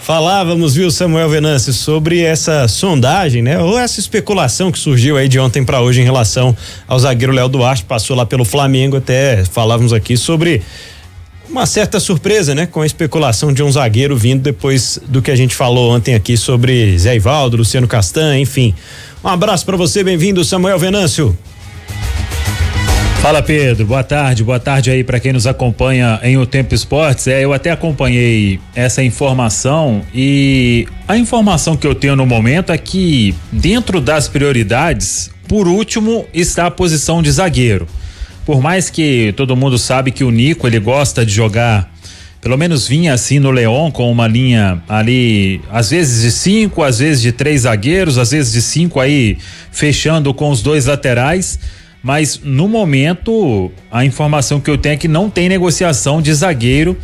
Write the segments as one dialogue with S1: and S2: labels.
S1: Falávamos, viu, Samuel Venâncio, sobre essa sondagem, né? Ou essa especulação que surgiu aí de ontem para hoje em relação ao zagueiro Léo Duarte, passou lá pelo Flamengo, até falávamos aqui sobre uma certa surpresa, né? Com a especulação de um zagueiro vindo depois do que a gente falou ontem aqui sobre Zé Ivaldo, Luciano Castan, enfim. Um abraço para você, bem-vindo, Samuel Venâncio.
S2: Fala, Pedro, boa tarde aí para quem nos acompanha em O Tempo Esportes. Eu até acompanhei essa informação e a informação que eu tenho no momento é que dentro das prioridades, por último, está a posição de zagueiro. Por mais que todo mundo sabe que o Nico, ele gosta de jogar, pelo menos vinha assim no León, com uma linha ali, às vezes de 5, às vezes de 3 zagueiros, às vezes de 5 aí, fechando com os 2 laterais. Mas no momento a informação que eu tenho é que não tem negociação de zagueiro,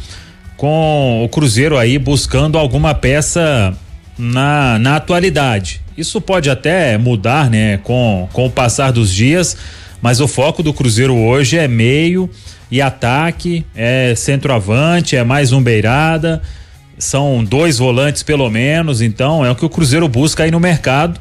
S2: com o Cruzeiro aí buscando alguma peça na atualidade. Isso pode até mudar, né, com o passar dos dias, mas o foco do Cruzeiro hoje é meio e ataque, é centroavante, é mais um beirada, são 2 volantes pelo menos, então é o que o Cruzeiro busca aí no mercado,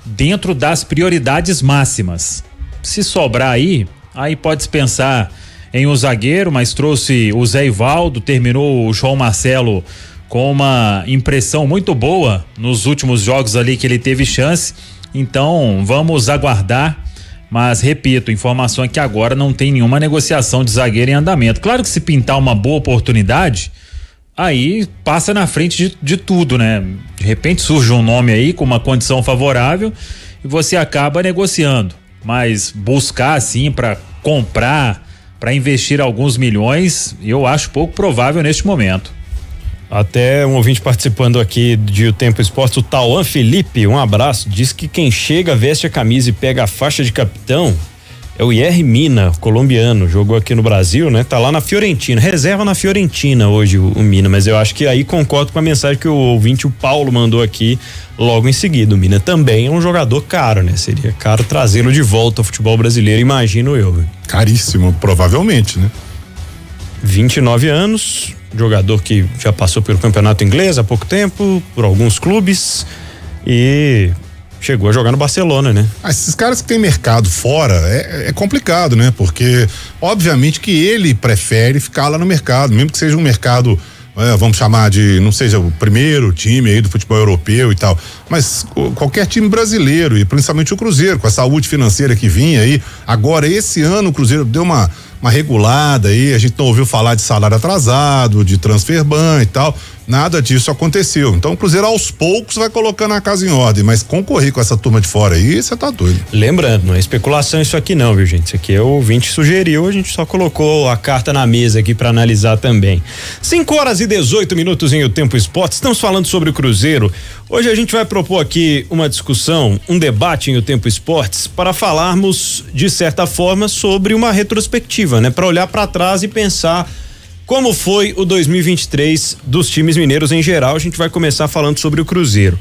S2: dentro das prioridades máximas. Se sobrar aí pode pensar em um zagueiro, mas trouxe o Zé Ivaldo, terminou o João Marcelo com uma impressão muito boa nos últimos jogos ali que ele teve chance, então vamos aguardar, mas repito, informação é que agora não tem nenhuma negociação de zagueiro em andamento. Claro que se pintar uma boa oportunidade, aí passa na frente de tudo, né? De repente surge um nome aí com uma condição favorável e você acaba negociando. Mas buscar assim para comprar, para investir alguns milhões, eu acho pouco provável neste momento.
S1: Até um ouvinte participando aqui de O Tempo Esporte, o Tauan Felipe, um abraço, diz que quem chega, veste a camisa e pega a faixa de capitão é o Yerry Mina, colombiano, jogou aqui no Brasil, né? Tá lá na Fiorentina, reserva na Fiorentina hoje o Mina, mas eu acho que aí concordo com a mensagem que o ouvinte, o Paulo, mandou aqui logo em seguida. O Mina também é um jogador caro, né? Seria caro trazê-lo de volta ao futebol brasileiro, imagino eu.
S3: Caríssimo, provavelmente, né?
S1: 29 anos, jogador que já passou pelo campeonato inglês há pouco tempo, por alguns clubes e chegou a jogar no Barcelona, né?
S3: Esses caras que tem mercado fora é complicado, né? Porque obviamente que ele prefere ficar lá no mercado, mesmo que seja um mercado, vamos chamar de, não seja o primeiro time aí do futebol europeu e tal, mas qualquer time brasileiro e principalmente o Cruzeiro, com a saúde financeira que vinha aí, agora esse ano o Cruzeiro deu uma regulada aí, a gente não ouviu falar de salário atrasado, de transfer ban e tal, nada disso aconteceu. Então o Cruzeiro aos poucos vai colocando a casa em ordem, mas concorrer com essa turma de fora aí, você tá doido.
S1: Lembrando, não é especulação isso aqui não, viu, gente? Isso aqui é o ouvinte sugeriu, a gente só colocou a carta na mesa aqui para analisar também. 5h18 em O Tempo Esporte, estamos falando sobre o Cruzeiro. Hoje a gente vai propor aqui uma discussão, um debate em O Tempo Esportes para falarmos de certa forma sobre uma retrospectiva, né? Para olhar para trás e pensar como foi o 2023 dos times mineiros em geral. A gente vai começar falando sobre o Cruzeiro.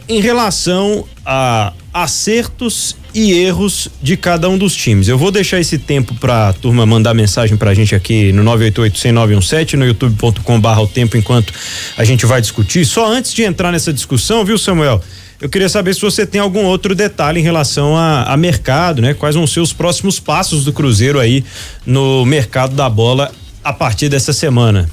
S1: Em relação a acertos e erros de cada um dos times. Eu vou deixar esse tempo pra turma mandar mensagem pra gente aqui no 988-100-917, no youtube.com/o tempo, enquanto a gente vai discutir. Só antes de entrar nessa discussão, viu, Samuel? Eu queria saber se você tem algum outro detalhe em relação a mercado, né? Quais vão ser os próximos passos do Cruzeiro aí no mercado da bola a partir dessa semana.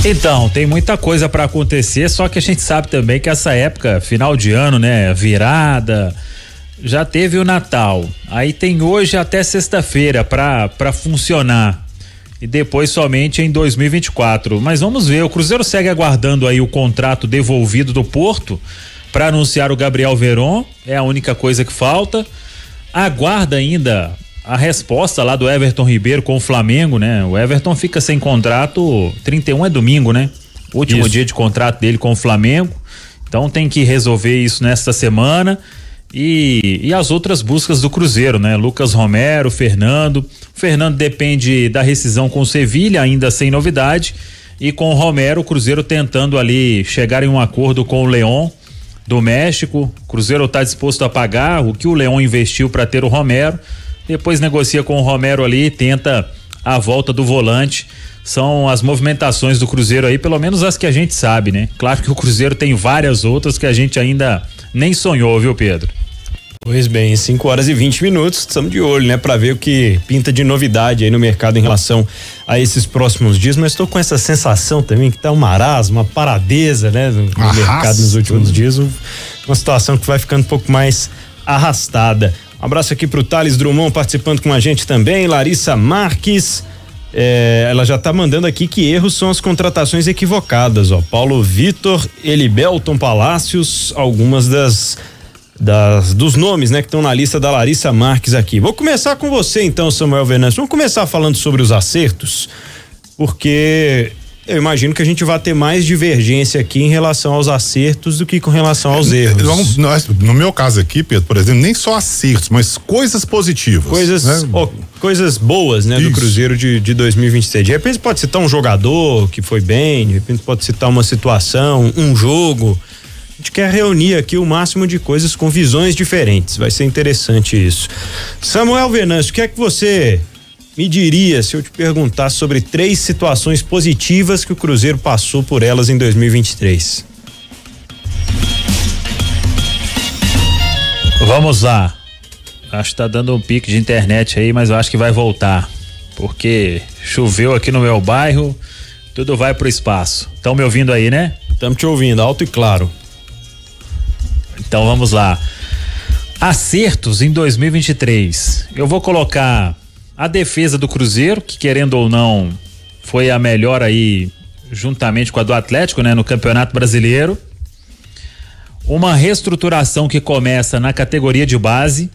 S2: Então, tem muita coisa para acontecer, só que a gente sabe também que essa época, final de ano, né, virada, já teve o Natal. Aí tem hoje até sexta-feira para funcionar. E depois somente em 2024. Mas vamos ver, o Cruzeiro segue aguardando aí o contrato devolvido do Porto para anunciar o Gabriel Veron, é a única coisa que falta. Aguarda ainda a resposta lá do Everton Ribeiro com o Flamengo, né? O Everton fica sem contrato, 31 é domingo, né? Último dia de contrato dele com o Flamengo. Então tem que resolver isso nesta semana. E as outras buscas do Cruzeiro, né? Lucas Romero, Fernando. O Fernando depende da rescisão com o Sevilha, ainda sem novidade. E com o Romero, o Cruzeiro tentando ali chegar em um acordo com o León do México. O Cruzeiro está disposto a pagar o que o León investiu para ter o Romero. Depois negocia com o Romero ali, tenta a volta do volante. São as movimentações do Cruzeiro aí, pelo menos as que a gente sabe, né? Claro que o Cruzeiro tem várias outras que a gente ainda nem sonhou, viu, Pedro?
S1: Pois bem, 5h20, estamos de olho, né? Pra ver o que pinta de novidade aí no mercado em relação a esses próximos dias, mas estou com essa sensação também que tá um marasmo, uma paradeza, né? No mercado nos últimos dias, uma situação que vai ficando um pouco mais arrastada. Um abraço aqui pro Thales Drummond participando com a gente também, Larissa Marques. Ela já tá mandando aqui que erros são as contratações equivocadas, ó. Paulo Vitor, Elibelton Palácios, algumas dos nomes, né, que estão na lista da Larissa Marques aqui. Vou começar com você então, Samuel Venâncio. Vamos começar falando sobre os acertos, porque eu imagino que a gente vai ter mais divergência aqui em relação aos acertos do que com relação aos erros.
S3: No meu caso aqui, Pedro, por exemplo, nem só acertos, mas coisas positivas.
S1: Coisas boas, né, do Cruzeiro de 2023. De repente pode citar um jogador que foi bem, de repente pode citar uma situação, um jogo. A gente quer reunir aqui o máximo de coisas com visões diferentes. Vai ser interessante isso. Samuel Venâncio, o que é que você me diria se eu te perguntar sobre 3 situações positivas que o Cruzeiro passou por elas em 2023?
S2: Vamos lá. Acho que tá dando um pique de internet aí, mas eu acho que vai voltar, porque choveu aqui no meu bairro, tudo vai pro espaço. Estão me ouvindo aí, né?
S1: Estamos te ouvindo, alto e claro.
S2: Então vamos lá. Acertos em 2023. Eu vou colocar a defesa do Cruzeiro, que querendo ou não foi a melhor aí, juntamente com a do Atlético, né, no Campeonato Brasileiro. Uma reestruturação que começa na categoria de base.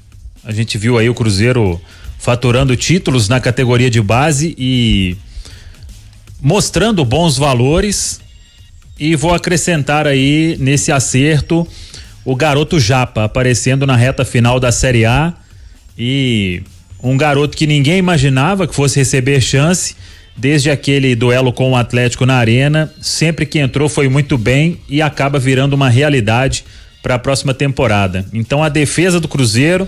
S2: A gente viu aí o Cruzeiro faturando títulos na categoria de base e mostrando bons valores. E vou acrescentar aí nesse acerto o garoto Japa aparecendo na reta final da Série A, e um garoto que ninguém imaginava que fosse receber chance, desde aquele duelo com o Atlético na Arena, sempre que entrou foi muito bem e acaba virando uma realidade para a próxima temporada. Então a defesa do Cruzeiro,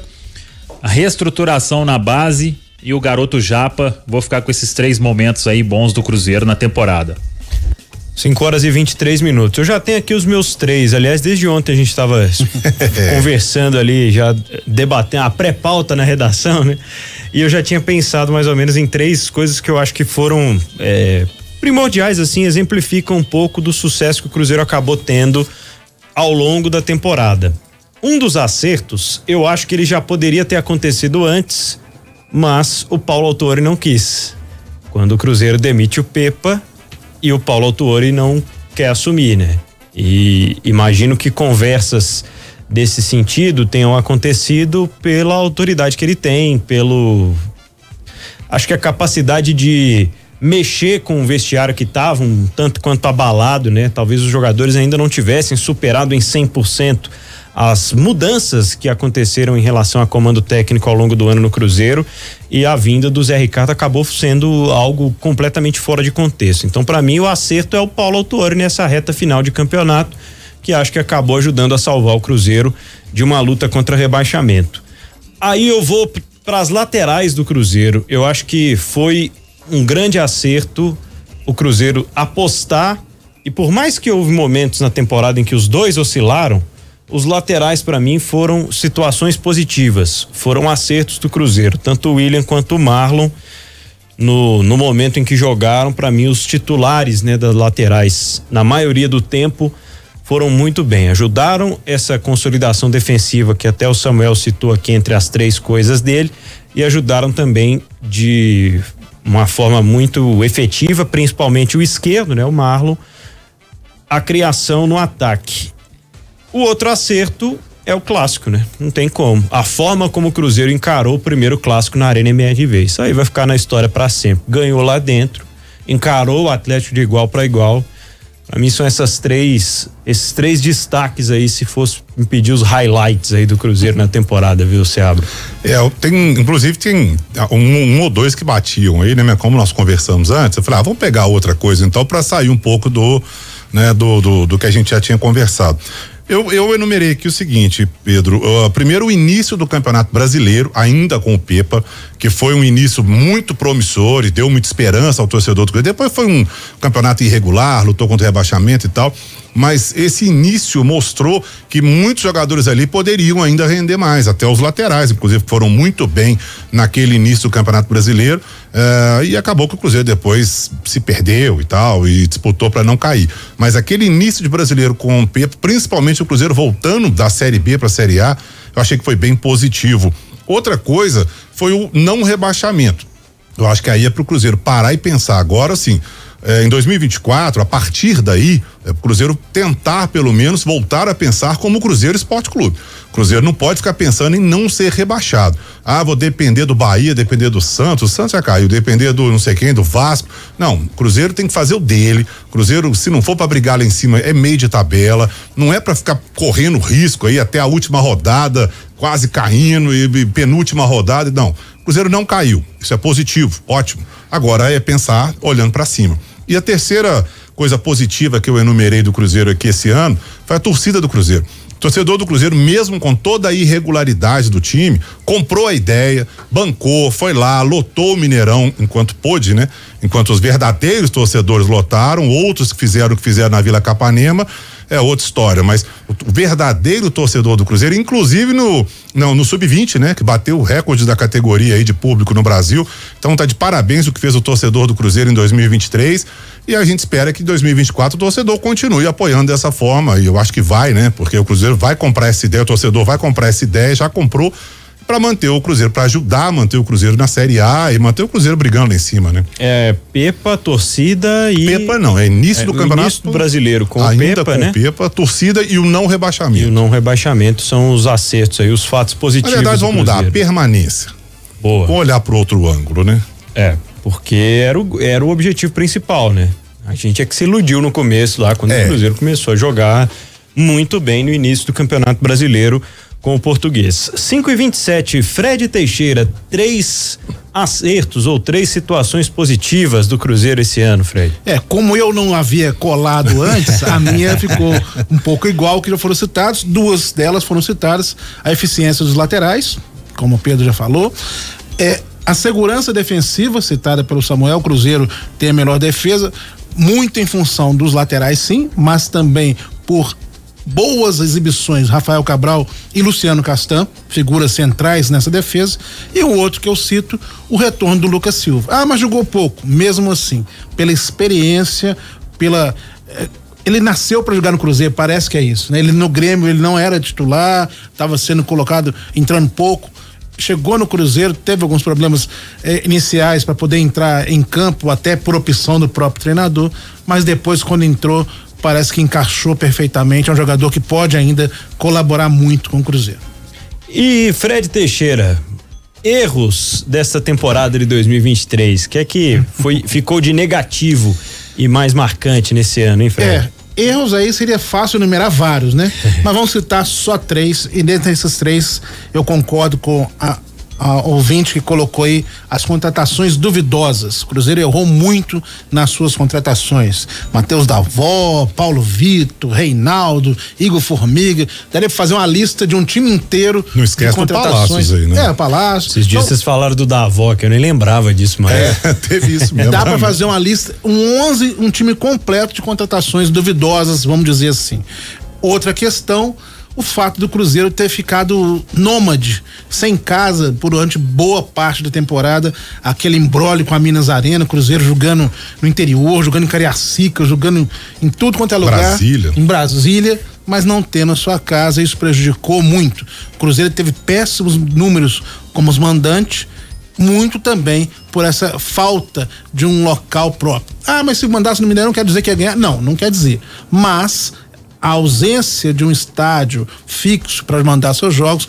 S2: a reestruturação na base e o garoto Japa, vou ficar com esses 3 momentos aí bons do Cruzeiro na temporada.
S1: 5h23. Eu já tenho aqui os meus 3. Aliás, desde ontem a gente estava conversando ali, já debatendo a pré-pauta na redação, né? E eu já tinha pensado mais ou menos em 3 coisas que eu acho que foram primordiais, assim, exemplificam um pouco do sucesso que o Cruzeiro acabou tendo ao longo da temporada. Um dos acertos, eu acho que ele já poderia ter acontecido antes, mas o Paulo Autuori não quis. Quando o Cruzeiro demite o Pepa e o Paulo Autuori não quer assumir, né? E imagino que conversas desse sentido tenham acontecido pela autoridade que ele tem, acho que a capacidade de mexer com o vestiário que estava um tanto quanto abalado, né? Talvez os jogadores ainda não tivessem superado em 100% as mudanças que aconteceram em relação a comando técnico ao longo do ano no Cruzeiro, e a vinda do Zé Ricardo acabou sendo algo completamente fora de contexto. Então, para mim, o acerto é o Paulo Autuori nessa reta final de campeonato, que acho que acabou ajudando a salvar o Cruzeiro de uma luta contra rebaixamento. Aí eu vou para as laterais do Cruzeiro. Eu acho que foi um grande acerto o Cruzeiro apostar, e por mais que houve momentos na temporada em que os dois oscilaram, os laterais para mim foram situações positivas, foram acertos do Cruzeiro, tanto o William quanto o Marlon no momento em que jogaram. Para mim os titulares, né, das laterais na maioria do tempo foram muito bem, ajudaram essa consolidação defensiva que até o Samuel citou aqui entre as 3 coisas dele, e ajudaram também de uma forma muito efetiva, principalmente o esquerdo, né, o Marlon, a criação no ataque. O outro acerto é o clássico, né? Não tem como. A forma como o Cruzeiro encarou o primeiro clássico na Arena MRV. Isso aí vai ficar na história para sempre. Ganhou lá dentro, encarou o Atlético de igual para igual. Para mim são esses três destaques aí, se fosse me pedir os highlights aí do Cruzeiro na temporada, viu, Seabra?
S3: Inclusive tem um ou 2 que batiam aí, né? Como nós conversamos antes, eu falei, vamos pegar outra coisa então para sair um pouco do que a gente já tinha conversado. Eu enumerei aqui o seguinte, Pedro, primeiro o início do Campeonato Brasileiro, ainda com o Pepa, que foi um início muito promissor e deu muita esperança ao torcedor do Cruzeiro. Depois foi um campeonato irregular, lutou contra o rebaixamento e tal, mas esse início mostrou que muitos jogadores ali poderiam ainda render mais, até os laterais, inclusive, foram muito bem naquele início do Campeonato Brasileiro, e acabou que o Cruzeiro depois se perdeu e tal, e disputou para não cair. Mas aquele início de Brasileiro com o Pepa, principalmente o Cruzeiro voltando da Série B para a Série A, eu achei que foi bem positivo. Outra coisa foi o não rebaixamento. Eu acho que aí é pro Cruzeiro parar e pensar agora, sim, em 2024, a partir daí, o Cruzeiro tentar pelo menos voltar a pensar como o Cruzeiro Esporte Clube. O Cruzeiro não pode ficar pensando em não ser rebaixado. Vou depender do Bahia, depender do Santos, o Santos já caiu, depender do não sei quem, do Vasco. Não, o Cruzeiro tem que fazer o dele. O Cruzeiro, se não for para brigar lá em cima, é meio de tabela, não é para ficar correndo risco aí até a última rodada, quase caindo e penúltima rodada, não. O Cruzeiro não caiu, isso é positivo, ótimo. Agora é pensar olhando para cima. E a terceira coisa positiva que eu enumerei do Cruzeiro aqui esse ano foi a torcida do Cruzeiro. O torcedor do Cruzeiro, mesmo com toda a irregularidade do time, comprou a ideia, bancou, foi lá, lotou o Mineirão enquanto pôde, né? Enquanto os verdadeiros torcedores lotaram, outros que fizeram o que fizeram na Vila Capanema, é outra história, mas o verdadeiro torcedor do Cruzeiro, inclusive no Sub-20, né? Que bateu o recorde da categoria aí de público no Brasil, então tá de parabéns o que fez o torcedor do Cruzeiro em 2023, e a gente espera que em 2024 o torcedor continue apoiando dessa forma, e eu acho que vai, né? Porque o Cruzeiro vai comprar essa ideia, o torcedor vai comprar essa ideia, já comprou, para manter o Cruzeiro, para ajudar a manter o Cruzeiro na Série A e manter o Cruzeiro brigando lá em cima, né?
S1: Pepa, torcida e...
S3: Pepa não, é início do campeonato.
S1: Início do Brasileiro com
S3: ainda
S1: o Pepa,
S3: com
S1: né?
S3: Pepa, torcida e o não rebaixamento.
S1: E o não rebaixamento são os acertos aí, os fatos positivos.
S3: Na verdade, vamos mudar, a permanência.
S1: Boa.
S3: Vamos olhar pro outro ângulo, né?
S1: Porque era o objetivo principal, né? A gente é que se iludiu no começo lá, quando o Cruzeiro começou a jogar muito bem no início do Campeonato Brasileiro com o Português. 5:27, Fred Teixeira, 3 acertos ou 3 situações positivas do Cruzeiro esse ano, Fred.
S4: Como eu não havia colado antes, a minha ficou um pouco igual que já foram citados, 2 delas foram citadas, a eficiência dos laterais, como o Pedro já falou, a segurança defensiva citada pelo Samuel. O Cruzeiro tem a melhor defesa, muito em função dos laterais, sim, mas também por boas exibições, Rafael Cabral e Luciano Castan, figuras centrais nessa defesa. E o outro que eu cito, o retorno do Lucas Silva. Mas jogou pouco, mesmo assim, pela experiência, ele nasceu para jogar no Cruzeiro, parece que é isso, né? Ele no Grêmio, ele não era titular, estava sendo colocado, entrando pouco, chegou no Cruzeiro, teve alguns problemas iniciais para poder entrar em campo, até por opção do próprio treinador, mas depois, quando entrou, parece que encaixou perfeitamente. É um jogador que pode ainda colaborar muito com o Cruzeiro.
S1: E Fred Teixeira, erros desta temporada de 2023, que é que ficou de negativo e mais marcante nesse ano, hein, Fred?
S4: Erros aí seria fácil enumerar vários, né? Mas vamos citar só 3, e dentro desses 3 eu concordo com a ouvinte que colocou aí as contratações duvidosas. O Cruzeiro errou muito nas suas contratações. Matheus Davó, Paulo Vitor, Reinaldo, Igor Formiga. Daria pra fazer uma lista de um time inteiro.
S3: Não esquece
S4: de contratações.
S3: Do Palácios aí, né?
S4: Palácios.
S1: Esses dias vocês falaram do Davó, que eu nem lembrava disso, mas
S3: teve isso mesmo.
S4: Dá pra fazer uma lista, um time completo de contratações duvidosas, vamos dizer assim. Outra questão, o fato do Cruzeiro ter ficado nômade, sem casa durante boa parte da temporada, aquele imbróglio com a Minas Arena, Cruzeiro jogando no interior, jogando em Cariacica, jogando em tudo quanto é lugar, em Brasília, mas não tendo a sua casa. Isso prejudicou muito. O Cruzeiro teve péssimos números como os mandantes, muito também por essa falta de um local próprio. Mas se mandasse no Mineirão, quer dizer que ia ganhar? Não quer dizer, mas a ausência de um estádio fixo para mandar seus jogos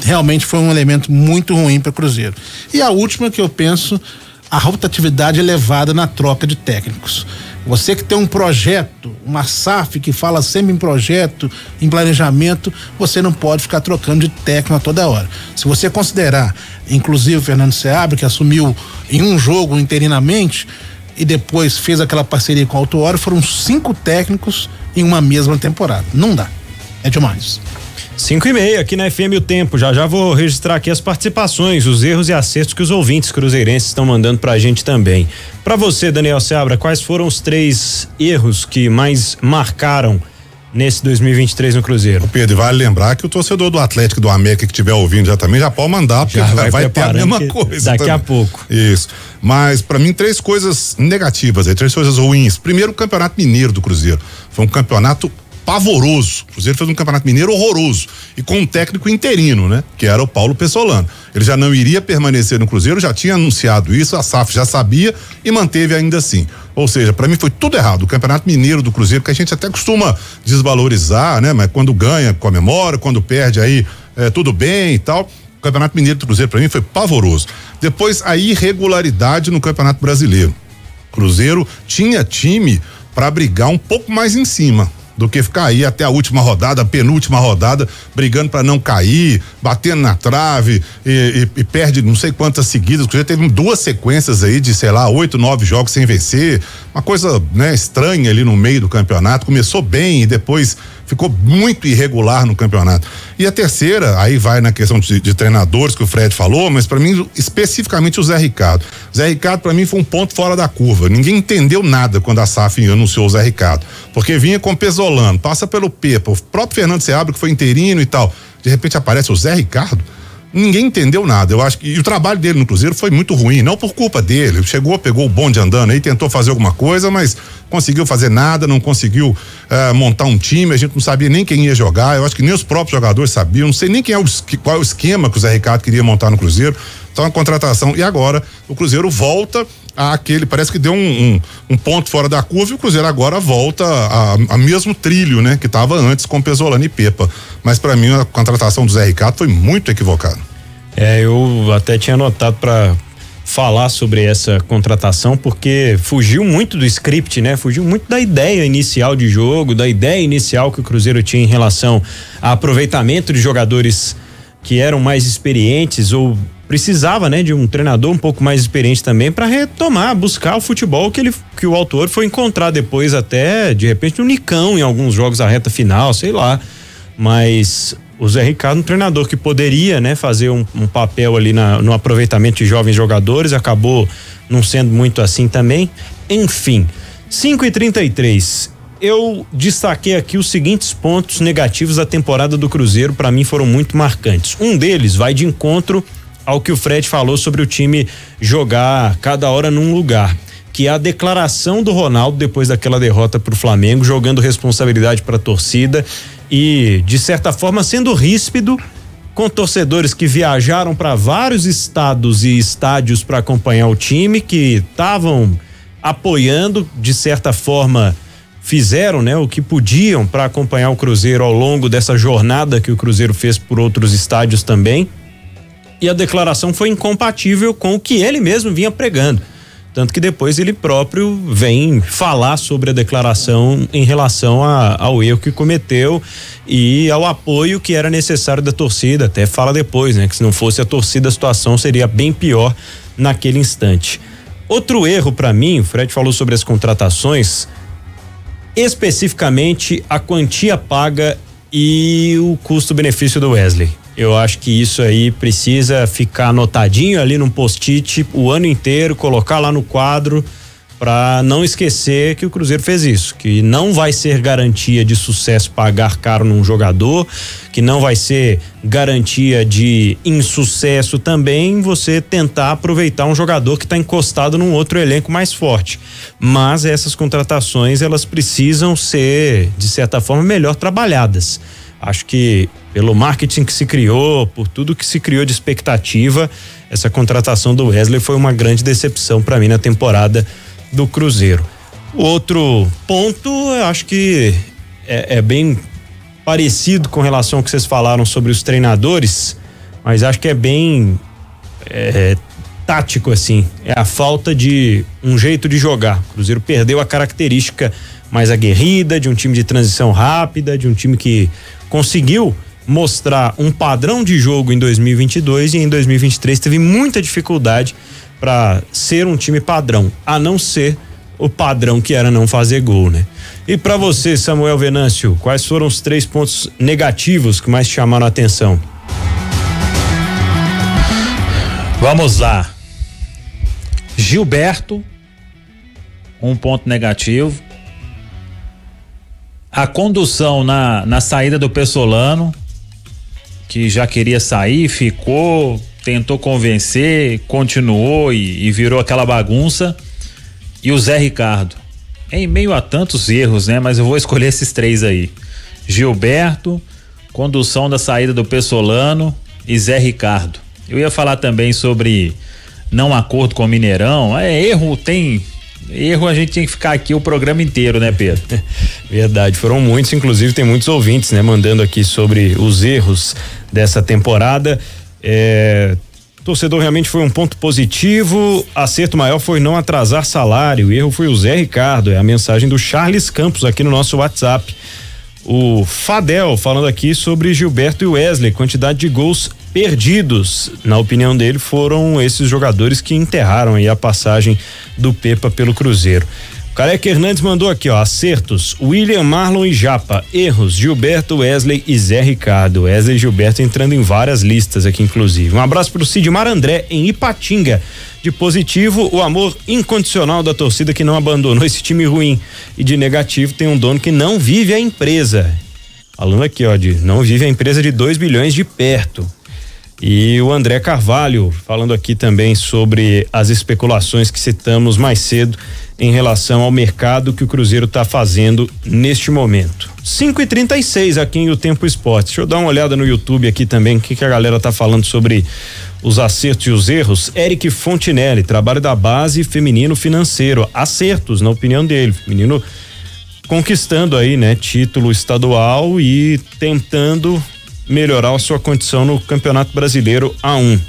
S4: realmente foi um elemento muito ruim para o Cruzeiro. E a última que eu penso, a rotatividade elevada na troca de técnicos. Você que tem um projeto, uma SAF que fala sempre em projeto, em planejamento, você não pode ficar trocando de técnico a toda hora. Se você considerar, inclusive o Fernando Seabra, que assumiu em um jogo interinamente e depois fez aquela parceria com o Autuori, foram 5 técnicos em uma mesma temporada. Não dá. É demais.
S1: 5:30 aqui na FM O Tempo. Já vou registrar aqui as participações, os erros e acertos que os ouvintes cruzeirenses estão mandando pra gente também. Pra você, Daniel Seabra, quais foram os 3 erros que mais marcaram nesse 2023 no Cruzeiro?
S3: Pedro, vale lembrar que o torcedor do Atlético do América que estiver ouvindo já também já pode mandar, porque
S1: já
S3: vai ter a mesma coisa.
S1: Daqui
S3: também.
S1: A pouco.
S3: Isso. Mas pra mim 3 coisas negativas, 3 coisas ruins. Primeiro, o Campeonato Mineiro do Cruzeiro. Foi um campeonato pavoroso. O Cruzeiro fez um Campeonato Mineiro horroroso e com um técnico interino, né? Que era o Paulo Pessolano. Ele já não iria permanecer no Cruzeiro, já tinha anunciado isso, a SAF já sabia e manteve ainda assim. Ou seja, pra mim foi tudo errado. O Campeonato Mineiro do Cruzeiro, que a gente até costuma desvalorizar, né? Mas quando ganha, comemora, quando perde aí, tudo bem e tal. O Campeonato Mineiro do Cruzeiro pra mim foi pavoroso. Depois, a irregularidade no Campeonato Brasileiro. O Cruzeiro tinha time pra brigar um pouco mais em cima do que ficar aí até a última rodada, a penúltima rodada, brigando para não cair, batendo na trave e perde não sei quantas seguidas. O Cruzeiro teve 2 sequências aí de, sei lá, 8, 9 jogos sem vencer, uma coisa, né, estranha ali no meio do campeonato. Começou bem e depois ficou muito irregular no campeonato. E a terceira, aí vai na questão de treinadores que o Fred falou, mas para mim especificamente o Zé Ricardo. O Zé Ricardo para mim foi um ponto fora da curva. Ninguém entendeu nada quando a SAF anunciou o Zé Ricardo, porque vinha com Pesolano, passa pelo Pepa, o próprio Fernando Seabra que foi interino e tal. De repente aparece o Zé Ricardo. Ninguém entendeu nada. Eu acho que e o trabalho dele no Cruzeiro foi muito ruim, não por culpa dele. Chegou, pegou o bonde andando aí, tentou fazer alguma coisa, mas conseguiu fazer nada, não conseguiu montar um time. A gente não sabia nem quem ia jogar. Eu acho que nem os próprios jogadores sabiam. Não sei nem qual é o esquema que o Zé Ricardo queria montar no Cruzeiro. Então a contratação. E agora o Cruzeiro volta àquele, parece que deu um ponto fora da curva e o Cruzeiro agora volta a mesmo trilho, né? Que estava antes com Pesolano e Pepa. Mas para mim a contratação do Zé Ricardo foi muito equivocada.
S1: Eu até tinha anotado para falar sobre essa contratação, porque fugiu muito do script, né? Fugiu muito da ideia inicial de jogo, da ideia inicial que o Cruzeiro tinha em relação a aproveitamento de jogadores que eram mais experientes, ou precisava, né, de um treinador um pouco mais experiente também para retomar, buscar o futebol que o autor foi encontrar depois, até de repente no Nicão, em alguns jogos a reta final, sei lá. Mas o Zé Ricardo, um treinador que poderia, né, fazer um papel ali no aproveitamento de jovens jogadores, acabou não sendo muito assim também. Enfim, 5:33. Eu destaquei aqui os seguintes pontos negativos da temporada do Cruzeiro, para mim foram muito marcantes. Um deles vai de encontro ao que o Fred falou sobre o time jogar cada hora num lugar, que é a declaração do Ronaldo depois daquela derrota pro Flamengo, jogando responsabilidade para a torcida e de certa forma sendo ríspido com torcedores que viajaram para vários estados e estádios para acompanhar o time, que estavam apoiando, de certa forma fizeram, né, o que podiam para acompanhar o Cruzeiro ao longo dessa jornada que o Cruzeiro fez por outros estádios também. E a declaração foi incompatível com o que ele mesmo vinha pregando. Tanto que depois ele próprio vem falar sobre a declaração em relação ao erro que cometeu e ao apoio que era necessário da torcida. Até fala depois, né, que se não fosse a torcida a situação seria bem pior naquele instante. Outro erro para mim, o Fred falou sobre as contratações, especificamente a quantia paga e o custo-benefício do Wesley. Eu acho que isso aí precisa ficar anotadinho ali num post-it o ano inteiro, colocar lá no quadro para não esquecer que o Cruzeiro fez isso, que não vai ser garantia de sucesso pagar caro num jogador, que não vai ser garantia de insucesso também você tentar aproveitar um jogador que está encostado num outro elenco mais forte. Mas essas contratações, elas precisam ser, de certa forma, melhor trabalhadas. Acho que pelo marketing que se criou, por tudo que se criou de expectativa, essa contratação do Wesley foi uma grande decepção para mim na temporada do Cruzeiro. O outro ponto, eu acho que é bem parecido com relação ao que vocês falaram sobre os treinadores, mas acho que é bem tático, assim. É a falta de um jeito de jogar. O Cruzeiro perdeu a característica mais aguerrida, de um time de transição rápida, de um time que conseguiu mostrar um padrão de jogo em 2022 e em 2023 teve muita dificuldade para ser um time padrão, a não ser o padrão que era não fazer gol, né? E para você, Samuel Venâncio, quais foram os 3 pontos negativos que mais chamaram a atenção?
S2: Vamos lá. Gilberto, um ponto negativo. A condução na saída do Pessolano, que já queria sair, ficou, tentou convencer, continuou e virou aquela bagunça. E o Zé Ricardo, em meio a tantos erros, né? Mas eu vou escolher esses 3 aí. Gilberto, condução da saída do Pessolano e Zé Ricardo. Eu ia falar também sobre não acordo com o Mineirão. Erro a gente tem que ficar aqui o programa inteiro, né, Pedro?
S1: Verdade, foram muitos, inclusive tem muitos ouvintes, né, mandando aqui sobre os erros dessa temporada. Torcedor, realmente foi um ponto positivo, acerto maior foi não atrasar salário, o erro foi o Zé Ricardo, é a mensagem do Charles Campos aqui no nosso WhatsApp. O Fadel falando aqui sobre Gilberto e Wesley, quantidade de gols perdidos, na opinião dele foram esses jogadores que enterraram aí a passagem do Pepa pelo Cruzeiro. O Careca Hernandes mandou aqui, ó, acertos, William, Marlon e Japa, erros, Gilberto, Wesley e Zé Ricardo. Wesley e Gilberto entrando em várias listas aqui, inclusive. Um abraço pro Sidmar André em Ipatinga. De positivo, o amor incondicional da torcida que não abandonou esse time ruim. E de negativo, tem um dono que não vive a empresa. Falando aqui, ó, de não vive a empresa de 2 bilhões de perto. E o André Carvalho falando aqui também sobre as especulações que citamos mais cedo em relação ao mercado que o Cruzeiro está fazendo neste momento. 5h36 aqui em O Tempo Esporte. Deixa eu dar uma olhada no YouTube aqui também, o que a galera tá falando sobre os acertos e os erros. Eric Fontinelli, trabalho da base feminino financeiro, acertos na opinião dele, menino conquistando aí, né, título estadual e tentando melhorar a sua condição no Campeonato Brasileiro A1.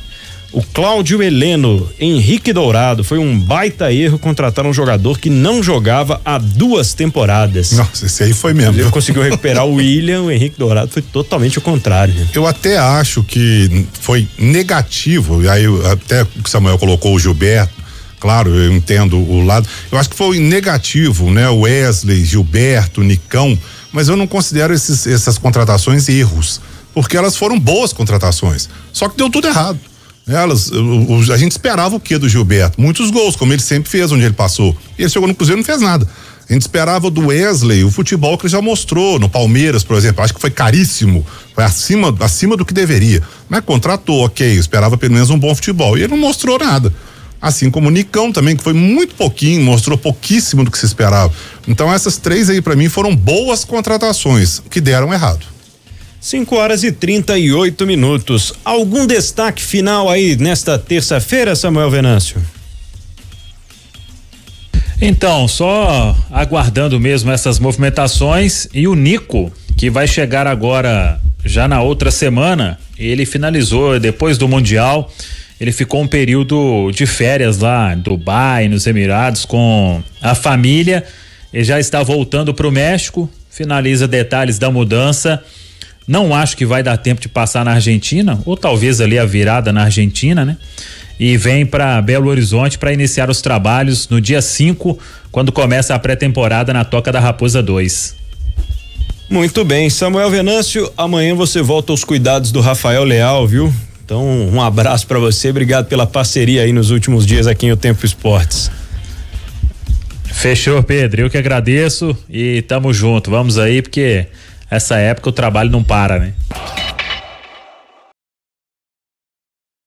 S1: O Cláudio Heleno, Henrique Dourado, foi um baita erro contratar um jogador que não jogava há 2 temporadas.
S3: Nossa, esse aí foi mesmo.
S1: Ele conseguiu recuperar o William, o Henrique Dourado foi totalmente o contrário. Né?
S3: Eu até acho que foi negativo, e aí até o que Samuel colocou o Gilberto, claro, eu entendo o lado, eu acho que foi negativo, né? Wesley, Gilberto, Nicão, mas eu não considero essas contratações erros, porque elas foram boas contratações, só que deu tudo errado. A gente esperava o quê do Gilberto? Muitos gols, como ele sempre fez onde ele passou. Ele chegou no Cruzeiro e não fez nada. A gente esperava do Wesley o futebol que ele já mostrou no Palmeiras, por exemplo. Acho que foi caríssimo, foi acima do que deveria. Mas contratou, ok, esperava pelo menos um bom futebol. E ele não mostrou nada. Assim como o Nicão também, que foi muito pouquinho, mostrou pouquíssimo do que se esperava. Então essas 3 aí para mim foram boas contratações que deram errado.
S1: 5h38. Algum destaque final aí nesta terça-feira, Samuel Venâncio?
S2: Então, só aguardando mesmo essas movimentações e o Nico, que vai chegar agora já na outra semana, ele finalizou depois do Mundial, ele ficou um período de férias lá em Dubai, nos Emirados, com a família, ele já está voltando para o México, finaliza detalhes da mudança. Não acho que vai dar tempo de passar na Argentina, ou talvez ali a virada na Argentina, né? E vem para Belo Horizonte para iniciar os trabalhos no dia 5, quando começa a pré-temporada na Toca da Raposa 2.
S1: Muito bem, Samuel Venâncio, amanhã você volta aos cuidados do Rafael Leal, viu? Então, um abraço para você, obrigado pela parceria aí nos últimos dias aqui em O Tempo Esportes.
S2: Fechou, Pedro, eu que agradeço e tamo junto, vamos aí porque essa época o trabalho não para, né?